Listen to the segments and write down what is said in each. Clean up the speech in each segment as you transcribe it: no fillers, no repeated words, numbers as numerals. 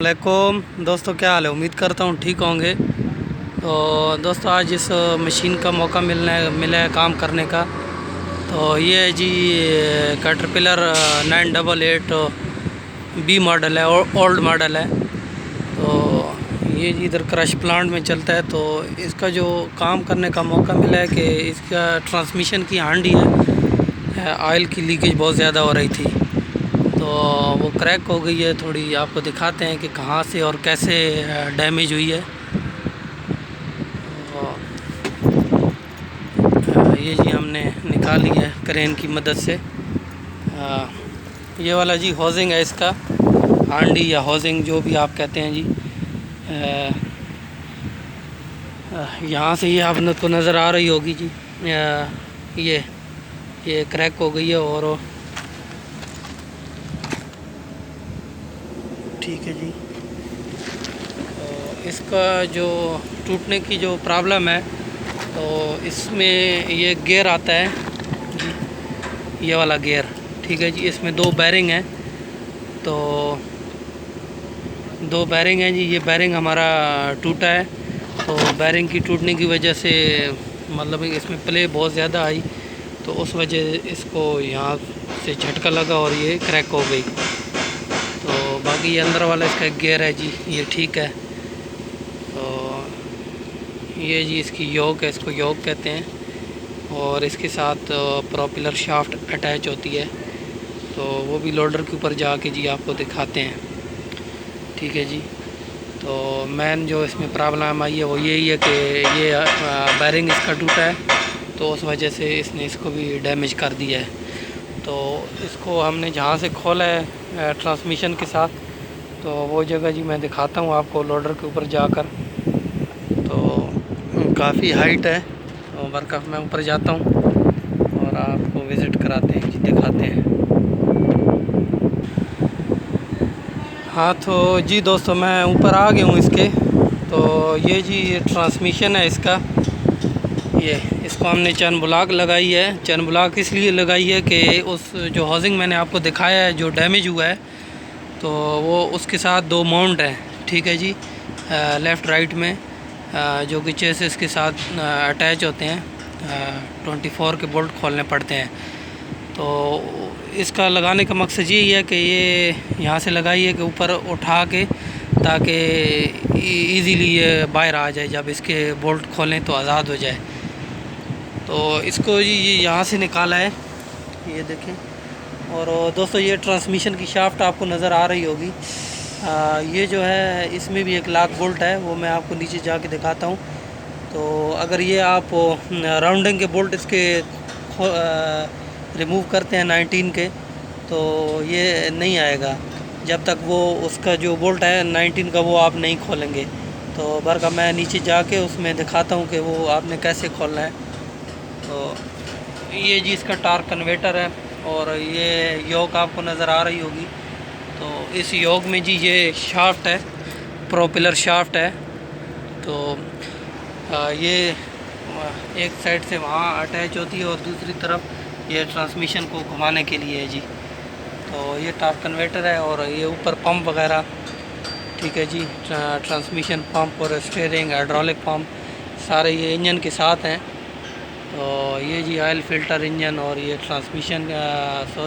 वालेकुम दोस्तों, क्या हाल है। उम्मीद करता हूँ ठीक होंगे। तो दोस्तों, आज इस मशीन का मौका मिला है काम करने का। तो ये है जी कैटरपिलर 988 बी मॉडल है और ओल्ड मॉडल है। तो ये जी इधर क्रश प्लांट में चलता है। तो इसका जो काम करने का मौका मिला है कि इसका ट्रांसमिशन की हांडी है, ऑयल की लीकेज बहुत ज़्यादा हो रही थी। तो वो क्रैक हो गई है थोड़ी। आपको दिखाते हैं कि कहाँ से और कैसे डैमेज हुई है। ये जी हमने निकाली है क्रेन की मदद से। ये वाला जी हाउसिंग है इसका, हांडी या हाउसिंग जो भी आप कहते हैं जी। यहाँ से ये आपको नज़र आ रही होगी जी। ये क्रैक हो गई है और ठीक है जी। तो इसका जो टूटने की जो प्रॉब्लम है, तो इसमें ये गियर आता है जी, ये वाला गियर। ठीक है जी। इसमें दो बैरिंग हैं। तो दो बैरिंग हैं जी। ये बैरिंग हमारा टूटा है। तो बैरिंग की टूटने की वजह से मतलब इसमें प्ले बहुत ज़्यादा आई, तो उस वजह इसको यहाँ से झटका लगा और ये क्रैक हो गई। तो बाकी ये अंदर वाला इसका गियर है जी, ये ठीक है। तो ये जी इसकी योक है, इसको योक कहते हैं। और इसके साथ प्रोपेलर शाफ्ट अटैच होती है। तो वो भी लोडर के ऊपर जाके जी आपको दिखाते हैं। ठीक है जी। तो मेन जो इसमें प्रॉब्लम आई है वो यही है कि ये बैरिंग इसका टूटा है, तो उस वजह से इसने इसको भी डैमेज कर दिया है। तो इसको हमने जहाँ से खोला है ट्रांसमिशन के साथ, तो वो जगह जी मैं दिखाता हूँ आपको लोडर के ऊपर जाकर। तो काफ़ी हाइट है, तो बरकफ मैं ऊपर जाता हूँ और आपको विज़िट कराते हैं जी, दिखाते हैं। हाँ तो जी दोस्तों, मैं ऊपर आ गया हूँ इसके। तो ये जी ये ट्रांसमिशन है इसका। ये इसको हमने चैन ब्लॉक लगाई है। चैन ब्लॉक इसलिए लगाई है कि उस जो हाउसिंग मैंने आपको दिखाया है जो डैमेज हुआ है, तो वो उसके साथ दो माउंट हैं। ठीक है जी, लेफ़्ट राइट में, जो कि चेसिस के साथ अटैच होते हैं। 24 के बोल्ट खोलने पड़ते हैं। तो इसका लगाने का मकसद यही है कि ये यहाँ से लगाई है कि ऊपर उठा के, ताकि इजीली ये बाहर आ जाए, जब इसके बोल्ट खोलें तो आज़ाद हो जाए। तो इसको जी ये यहाँ से निकाला है, ये देखें। और दोस्तों, ये ट्रांसमिशन की शाफ्ट आपको नज़र आ रही होगी। ये जो है इसमें भी एक लॉक बोल्ट है, वो मैं आपको नीचे जाके दिखाता हूँ। तो अगर ये आप राउंडिंग के बोल्ट इसके रिमूव करते हैं 19 के, तो ये नहीं आएगा जब तक वो उसका जो बोल्ट है 19 का वो आप नहीं खोलेंगे। तो बरका मैं नीचे जाके उसमें दिखाता हूँ कि वो आपने कैसे खोलना है। तो ये जी इसका टार्क कन्वर्टर है और ये योक आपको नज़र आ रही होगी। तो इस योक में जी ये शाफ्ट है, प्रोपेलर शाफ्ट है। तो ये एक साइड से वहाँ अटैच होती है और दूसरी तरफ ये ट्रांसमिशन को घुमाने के लिए है जी। तो ये टार्क कन्वर्टर है और ये ऊपर पंप वगैरह। ठीक है जी, ट्रांसमिशन पंप और स्टीयरिंग हाइड्रोलिक पंप सारे ये इंजन के साथ हैं। तो ये जी ऑयल फ़िल्टर इंजन और ये ट्रांसमिशन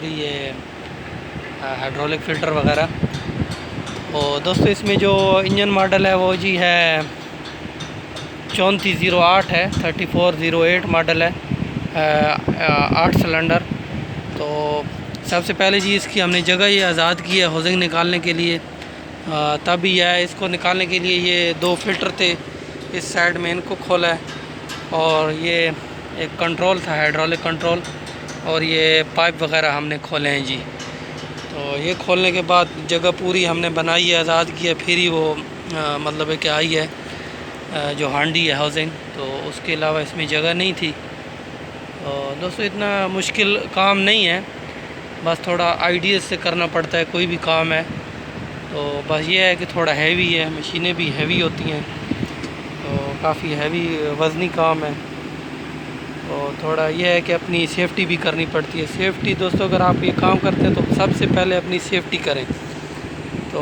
ये हाइड्रोलिक फ़िल्टर वगैरह। और दोस्तों, इसमें जो इंजन मॉडल है वो जी है 3408 है, 3408 मॉडल है, 8 सिलेंडर। तो सबसे पहले जी इसकी हमने जगह ये आज़ाद की है हाउसिंग निकालने के लिए। तब ही है, इसको निकालने के लिए ये दो फिल्टर थे, इस साइड में इनको खोला है। और ये एक कंट्रोल था, हाइड्रोलिक कंट्रोल, और ये पाइप वगैरह हमने खोले हैं जी। तो ये खोलने के बाद जगह पूरी हमने बनाई है, आज़ाद की है, फिर ही वो मतलब है कि आई है जो हांडी है हाउसिंग। तो उसके अलावा इसमें जगह नहीं थी। तो दोस्तों, इतना मुश्किल काम नहीं है, बस थोड़ा आइडिया से करना पड़ता है कोई भी काम है। तो बस ये है कि थोड़ा हैवी है, मशीनें भी हैवी होती हैं, तो काफ़ी हैवी वज़नी काम है। तो थोड़ा ये है कि अपनी सेफ्टी भी करनी पड़ती है। सेफ्टी दोस्तों, अगर आप ये काम करते हैं तो सबसे पहले अपनी सेफ्टी करें। तो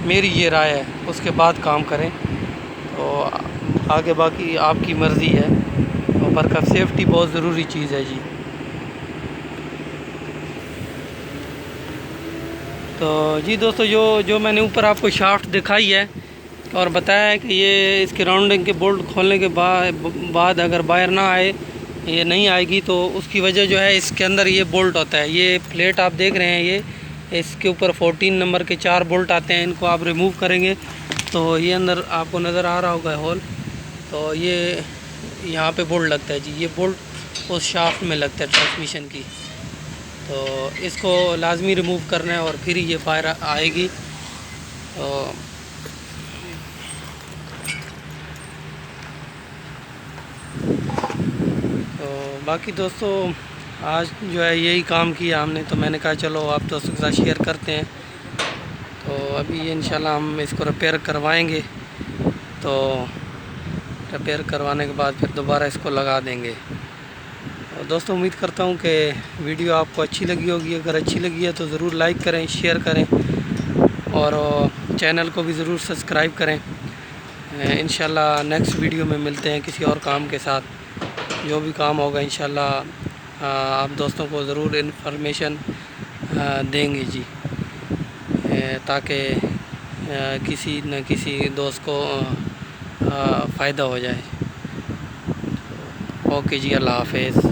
मेरी ये राय है, उसके बाद काम करें। तो आगे बाकी आपकी मर्ज़ी है, पर का सेफ्टी बहुत ज़रूरी चीज़ है जी। तो जी दोस्तों, जो मैंने ऊपर आपको शाफ्ट दिखाई है और बताया है कि ये इसके राउंडिंग के बोल्ट खोलने के बाद अगर बाहर ना आए, ये नहीं आएगी, तो उसकी वजह जो है इसके अंदर ये बोल्ट होता है। ये प्लेट आप देख रहे हैं, ये इसके ऊपर 14 नंबर के 4 बोल्ट आते हैं। इनको आप रिमूव करेंगे तो ये अंदर आपको नज़र आ रहा होगा होल, तो ये यहाँ पे बोल्ट लगता है जी। ये बोल्ट उस शाफ्ट में लगता है ट्रांसमिशन की, तो इसको लाजमी रिमूव करना है और फिर ये बाहर आएगी। तो बाकी दोस्तों, आज जो है यही काम किया हमने, तो मैंने कहा चलो आप दोस्तों के साथ शेयर करते हैं। तो अभी ये इंशाल्लाह हम इसको रिपेयर करवाएंगे, तो रिपेयर करवाने के बाद फिर दोबारा इसको लगा देंगे। तो दोस्तों, उम्मीद करता हूँ कि वीडियो आपको अच्छी लगी होगी। अगर अच्छी लगी है तो ज़रूर लाइक करें, शेयर करें और चैनल को भी ज़रूर सब्सक्राइब करें। इंशाल्लाह नेक्स्ट वीडियो में मिलते हैं किसी और काम के साथ। जो भी काम होगा इंशाल्लाह आप दोस्तों को ज़रूर इन्फॉर्मेशन देंगे जी, ताकि किसी न किसी दोस्त को फ़ायदा हो जाए। ओके जी, अल्लाह हाफ़िज़।